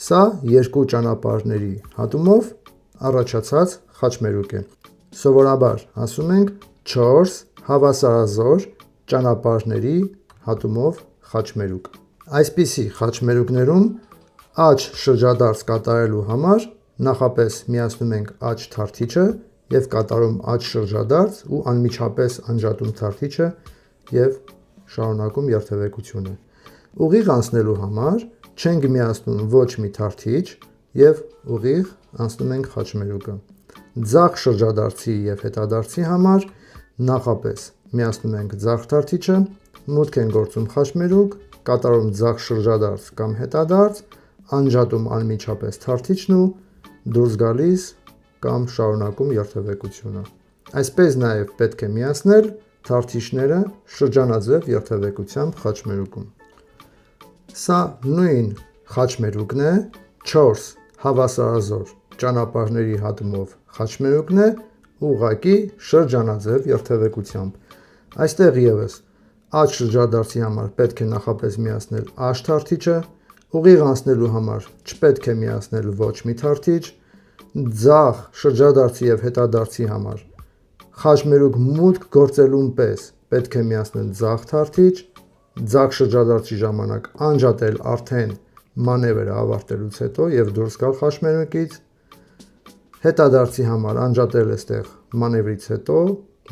Սա երկու ճանապարհների հատումով առաջացած խաչմերուկ է։ Սովորաբար ասում ենք 4 հավասարազոր ճանապարհների հատումով խաչմերուկ։ Այսպիսի խաչմերուկներում աջ շրջադարձ կատարելու համար նախապես միացնում ենք աջ թարթիչը և կատարում աջ շրջադարձ ու անմիջապես անջատում թարթիչը և շարունակում երթևեկությունը։ Ուղիղ անցնելու համար չենք միացնում ոչ մի թարթիչ և ուղիղ անցնում ենք խաչմերուկը։ Ձախ շրջադարձի և հետադարձի համար նախապես միացնում ենք ձախ թարթիչը, մուտք ենք գործում խաչմերուկ, կատարում ձախ շրջադարձ կամ հետադարձ, անջատում անմիջապես թարթիչն ու դուրս գալիս կամ շարունակում երթևեկությունը։ Այսպես նաև պետք է միացնել թարթիչները շրջանաձև երթևեկությամբ խաչմերուկում։ Սա նույն խաչմերուկն է, 4 հավասարազոր ճանապարհների հատումով խաչմերուկն է, ուղղակի շրջանաձև երթևեկությամբ։ Այստեղ ևս աջ շրջադարձի համար պետք է նախապես միացնել աջ թարթիչը, ուղիղ անցնելու համար չպետք է միացնել ոչ մի թարթիչ, ձախ շրջադարձի և հետադարձի համար խաչմերուկ մուտք գործելուն պես պետք է միացնել ձախ թարթիչ, ձախ շրջադարձի ժամանակ անջատել արդեն մանևրը ավարտելուց հետո և դուրս գալ խաչմերուկից, հետադարձի համար անջատել այստեղ մանևրից հետո,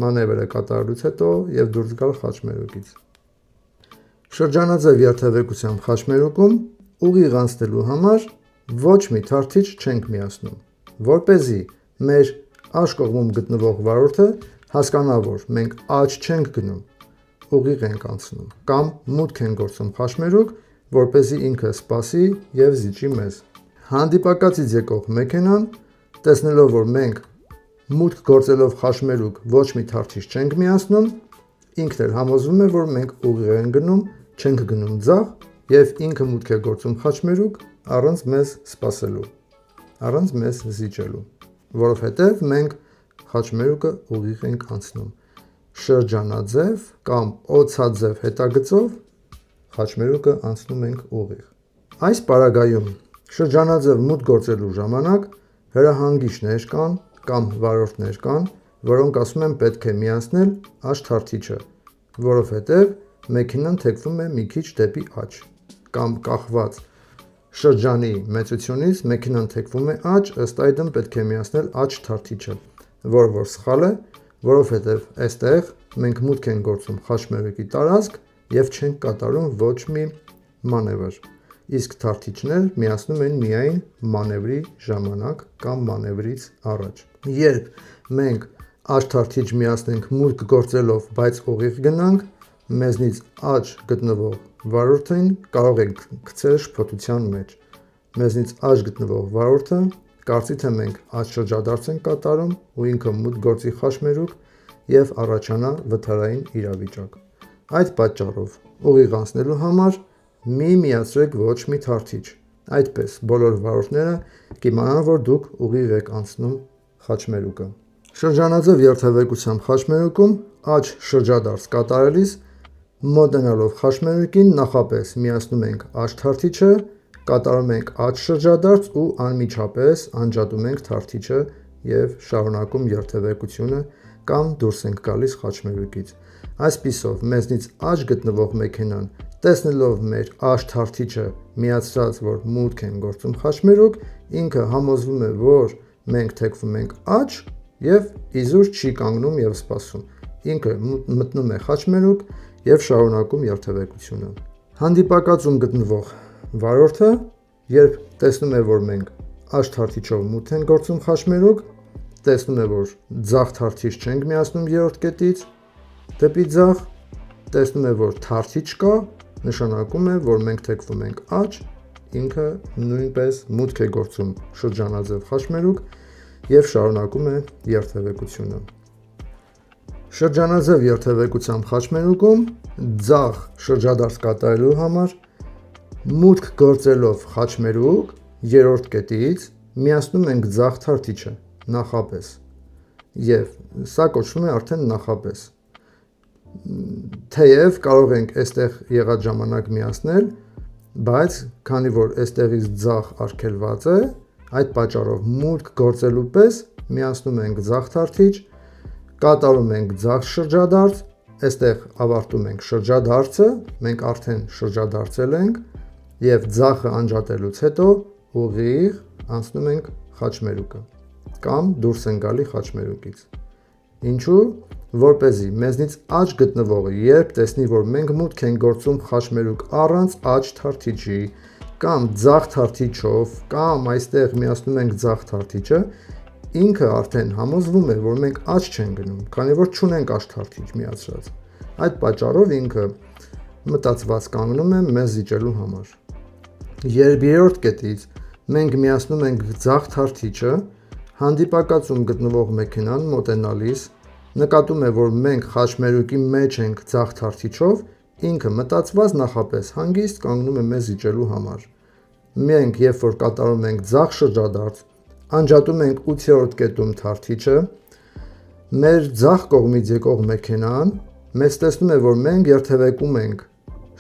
մանևրը կատարելուց հետո և դուրս գալ խաչմերուկից։ Շրջանաձև երթևեկությամբ խաչմերուկում ուղիղ անցնելու համար ոչ մի թարթիչ չենք միացնում, որպեսզի մեր աջ կողմում գտնվող վարորդը հասկանա, որ մենք աջ չենք գնում, ուղիղ ենք անցնում, կամ մուտք ենք գործում խաչմերուկ, որպեսզի ինքը սպասի և զիջի մեզ։ Հանդիպակացից եկող մեքենան, տեսնելով, որ մենք մուտք գործելով խաչմերուկ ոչ մի թարթիչ չենք միացնում, ինքն էլ համոզվում է, որ մենք ուղիղ ենք գնում, չենք գնում ձախ և ինքը մուտք է գործում խաչմերուկ առանց մեզ սպասելու, առանց մեզ զիջելու, որովհետև մենք խաչմերուկը ուղիղ ենք անցնում։ Շրջանաձև կամ օձաձև հետագծով խաչմերուկը անցնում ենք ուղիղ։ Այս պարագայում շրջանաձև մուտք գործելու ժամանակ հրահանգիչներ կան կամ վարորդներ կան, որոնք ասում են պետք է միացնել աջ թարթիչը, որովհետև մեքենան թեքվում է մի քիչ դեպի աջ, կամ կախված շրջանի մեծությունից մեքենան թեքվում է աջ, ըստ այդմ պետք է միացնել աջ թարթիչը, որը որ սխալ է, որովհետև այստեղ մենք մուտք ենք գործում խաչմերուկի տարածք և չենք կատարում ոչ մի մանևր, իսկ թարթիչներ միացնում են միայն մանևրի ժամանակ կամ մանևրից առաջ։ Երբ մենք աջ թարթիչ միացնենք մուտք գործելով, բայց ուղիղ գնանք, մեզնից աջ գտնվող վարորդին կարող ենք գցել շփոթության մեջ։ Մեզնից աջ գտնվող վարորդը կարծի թե մենք աջ շրջադարձ ենք կատարում ու ինքը մուտք գործի խաչմերուկ և առաջանա վթարային իրավիճակ։ Այդ պատճառով ուղիղ անցնելու համար մի միացրեք ոչ մի թարթիչ, այդպես բոլոր վարորդները կիմանան, որ դուք ուղիղ եք անցնում խաչմերուկը։ Շրջանաձև երթևեկությամբ խաչմերուկում աջ շրջադարձ կատարելիս մոտենալով խաչմերուկին նախապես միացնում ենք աջ թարթիչը, կատարում ենք աջ շրջադարձ ու անմիջապես անջատում ենք թարթիչը և շարունակում երթևեկությունը կամ դուրս ենք գալիս խաչմերուկից։ Այսպիսով մեզնից աջ գտնվող մեքենան տեսնելով մեր աջ թարթիչը միացրած, որ մուտք ենք գործում խաչմերուկ, ինքը համոզվում է, որ մենք թեքվում ենք աջ և իզուր չի կանգնում և սպասում։ Ինքը մտնում է խաչմերուկ և շարունակում երթևեկությունը։ Հանդիպակացում գտնվող վարորդը, երբ տեսնում է, որ մենք աջ թարթիչով մուտք ենք գործում խաչմերուկ, տեսնում է, որ ձախ թարթիչ չենք միացնում երրորդ կետից դեպի ձախ, տեսնում է, որ թարթիչ կա, նշանակում է, որ մենք թեքվում ենք աջ, ինքը նույնպես մուտք է գործում շրջանաձև խաչմերուկ և շարունակում է երթևեկությունը։ Շրջանաձև երթևեկությամբ խաչմերուկում ձախ շրջադարձ կատարելու համար մուտք գործելով խաչմերուկ երրորդ կետից միացնում ենք ձախ թարթիչը նախապես և սա կոչվում է արդեն նախապես։ Թեև կարող ենք այստեղ եղած ժամանակ միացնել, բայց քանի որ այստեղից ձախ արգելված է, այդ պատճառով մուտք գործելու պես միացնում ենք ձախ թարթիչ, կատարում ենք ձախ շրջադարձ, այստեղ ավարտում ենք շրջադարձը, մենք արդեն շրջադարձել ենք եւ ձախը անջատելուց հետո ուղիղ անցնում ենք խաչմերուկը կամ դուրս են գալի խաչմերուկից։ Ինչու՞, որպեսզի մեզնից աջ գտնվողը երբ տեսնի, որ մենք մուտք ենք գործում խաչմերուկ առանց աջ թարթիչի կամ ձախ թարթիչով կամ այստեղ միացնում ենք ձախ թարթիչը, ինքը արդեն համոզվում է, որ մենք աջ չենք գնում, քանի որ չունենք աջ թարթիչ միացրած։ Այդ պատճառով ինքը մտածված կանգնում է մեզ զիջելու համար։ Երբ երրորդ կետից մենք միացնում ենք ձախ թարթիչը, հանդիպակացում գտնվող մեքենան մոտենալիս նկատում է, որ մենք խաչմերուկի մեջ ենք ձախ թարթիչով, ինքը մտածված նախապես հանգիստ կանգնում է մեզ իջելու համար։ Մենք, երբ որ կատարում ենք ձախ շրջադարձ, անջատում ենք 8-րդ կետում թարթիչը, մեր ձախ կողմից եկող մեքենան մեզ տեսնում է, որ մենք երթևեկում ենք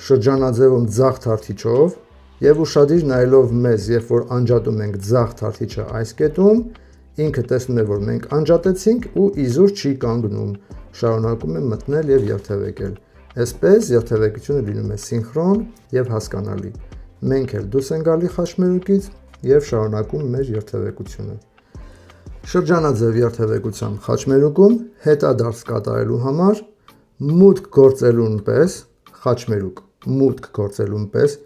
շրջանաձևում ձախ թարթիչով եւ ուշադիր նայելով մեզ, երբ որ անջատում ենք ձախ թարթիչը այս կետում, ինքը տեսնում է, որ մենք անջատեցինք ու իզուր չի կանգնում, շարունակում է մտնել եւ երթևեկել։ Այսպես երթևեկությունը լինում է սինխրոն եւ հասկանալի։ Մենք էլ դուրս ենք գալի խաչմերուկից եւ շարունակում մեր երթևեկությունը։ Շրջանաձև երթևեկության խաչմերուկում հետադարձ կատարելու համար մուտք գործելուն պես խաչմերուկ մուտք գործելուն պես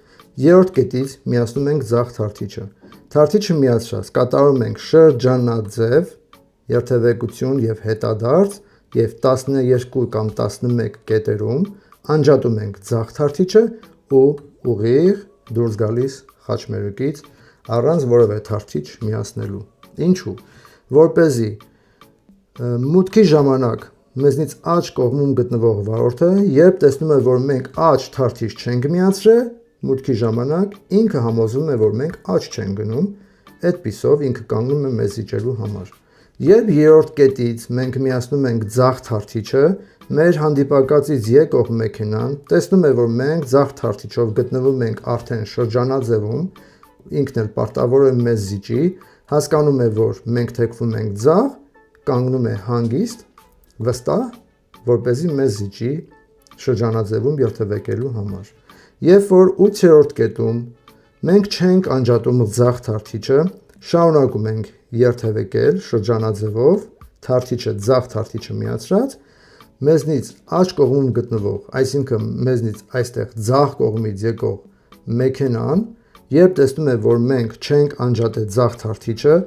երրորդ կետից միացնում ենք ձախ թարթիչը։ Թարթիչը միացրած կատարում ենք շրջանաձև երթևեկություն եւ հետադարձ եւ 12 կամ 11 կետերում անջատում ենք ձախ թարթիչը ու ուղիղ դուրս գալիս խաչմերուկից առանց որևէ թարթիչ միացնելու։ Ինչու՞, որպեսզի մուտքի ժամանակ մեզնից աջ կողմում գտնվող վարորդը, երբ տեսնում է, որ մենք աջ թարթիչ չենք միացրել, մուտքի ժամանակ ինքը համոզվում է, որ մենք աջ չենք գնում, այդպիսով ինքը կանգնում է մեզ իջելու համար։ Երբ երրորդ կետից մենք միացնում ենք ձախ թարթիչը, մեր հանդիպակացից եկող մեքենան տեսնում է, որ մենք ձախ թարթիչով գտնվում ենք արդեն շրջանաձևում, ինքն էլ պարտավոր է մեզ զիջի, հասկանում է, որ մենք թեքվում ենք ձախ, կանգնում է հանգիստ, վստահ, որպեսզի մեզ զիջի շրջանաձևում երթևեկելու համար։ Երբ որ 8-րդ կետում մենք չենք անջատում ձախ թարթիչը, շարունակում ենք երթևեկել շրջանաձևով, թարթիչը ձախ թարթիչը միացրած, մեզնից աջ կողմում գտնվող, այսինքն մեզնից այստեղ ձախ կողմից եկող մեքենան, երբ տեսնում է, որ մենք չենք անջատել ձախ թարթիչը,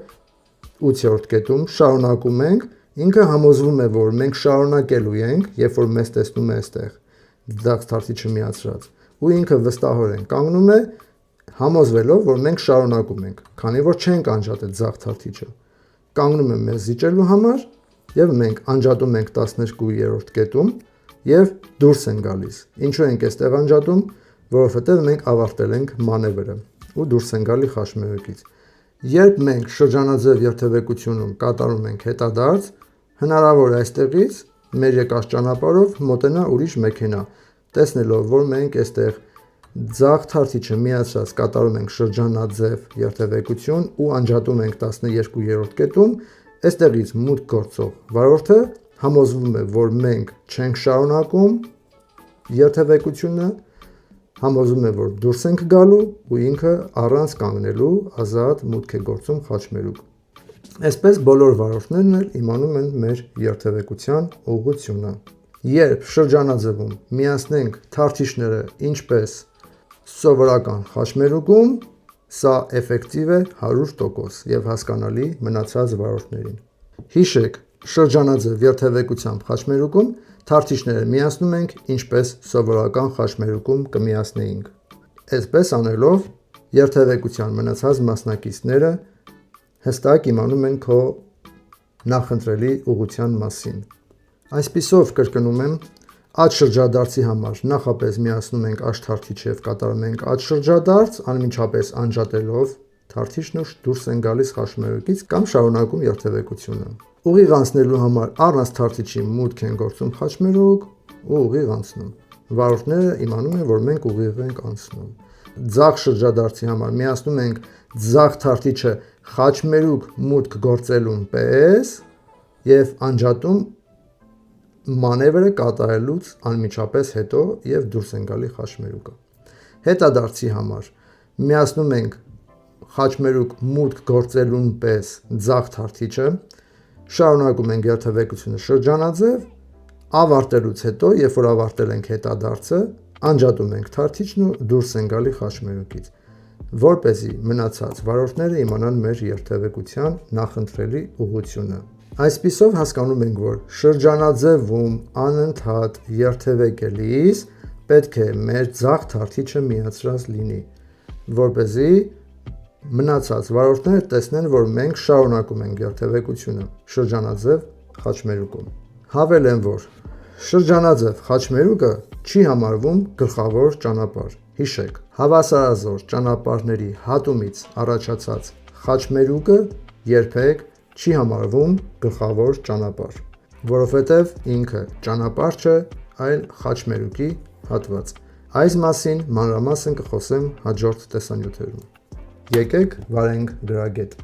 8-րդ կետում շարունակում ենք, ինքը համոզվում է, որ մենք շարունակելու ենք, երբ որ մեզ տեսնում է այստեղ ձախ թարթիչը միացրած, ու ինքը վստահորեն կանգնում է, համոզվելով, որ մենք շարունակում ենք, քանի որ չենք անջատել ձախ թարթիչը։ Կանգնում է մեզ զիջելու համար եւ մենք անջատում ենք 12-րդ կետում եւ դուրս են գալիս։ Ինչու ենք այստեղ անջատում, որովհետեւ մենք ավարտել ենք մանևրը ու դուրս են գալի խաչմերուկից։ Երբ մենք շրջանաձև երթևեկությունում կատարում ենք հետադարձ, հնարավոր է այստեղից մեր եկած ճանապարհով մոտենա ուրիշ մեքենա, տեսնելով, որ մենք այստեղ ձախ թարթիչը միացած կատարում ենք շրջանաձև երթևեկություն ու անջատում ենք 12-րդ կետում, այստեղից մուտք գործող վարորդը համոզվում է, որ մենք չենք շարունակում երթևեկությունը, համոզվում է, որ դուրս ենք գալու ու ինքը առանց կանգնելու ազատ մուտք է գործում խաչմերուկ։ Այսպես բոլոր վարորդներն էլ իմանում են մեր երթևեկության ուղղությունը։ Երբ շրջանաձևում միացնենք թարթիչները ինչպես սովորական խաչմերուկում, սա էֆեկտիվ է 100% եւ հասկանալի մնացած վարորդներին։ Հիշեք, շրջանաձև երթևեկությամբ խաչմերուկում թարթիչները միացնում ենք ինչպես սովորական խաչմերուկում կմիացնեինք։ Այսպես անելով երթևեկության մնացած մասնակիցները հստակ իմանում են քո նախընտրելի ուղղության մասին։ Այսպիսով կրկնում եմ, աջ շրջադարձի համար նախապես միացնում ենք աջ թարթիչը եւ կատարում ենք աջ շրջադարձ, անմիջապես անջատելով թարթիչն ու դուրս են գալիս խաչմերուկից կամ շարունակում երթևեկությունը։ Ուղիղ անցնելու համար առանց թարթիչի մուտք են գործում խաչմերուկ ու ուղիղ անցնում։ Վարորդները իմանում են, որ մենք ուղիղ ենք անցնում։ ձախ շրջադարձի համար միացնում ենք ձախ թարթիչը խաչմերուկ մուտք գործելուն պես եւ անջատում մանևրը կատարելուց անմիջապես հետո եւ դուրս են գալի խաչմերուկը։ Հետադարձի համար միացնում ենք խաչմերուկ մուտք գործելուն պես ձախ թարթիչը, շարունակում ենք երթևեկությունը շրջանաձև, ավարտելուց հետո, երբ որ ավարտել ենք հետադարձը, անջատում ենք թարթիչն ու դուրս են գալի խաչմերուկից, որպեսզի մնացած վարորդները իմանան մեր երթևեկության նախընտրելի ուղղությունը։ Այսպիսով հասկանում ենք, որ շրջանաձևում անընդհատ երթևեկելիս պետք է մեր ձախ թարթիչը միացրած լինի, որպեսզի մնացած վարորդները տեսնեն, որ մենք շարունակում ենք երթևեկությունը շրջանաձև խաչմերուկում։ Հավելեմ, որ շրջանաձև խաչմերուկը չի համարվում գլխավոր ճանապարհ։ Հիշեք, հավասարազոր ճանապարհների հատումից առաջացած խաչմերուկը երբեք չի համարվում գլխավոր ճանապարհ, որովհետև ինքը ճանապարհ չէ, այլ խաչմերուկի հատված։ Այս մասին մանրամասն կխոսեմ հաջորդ տեսանյութերում։ Եկեք վարենք գրագետ։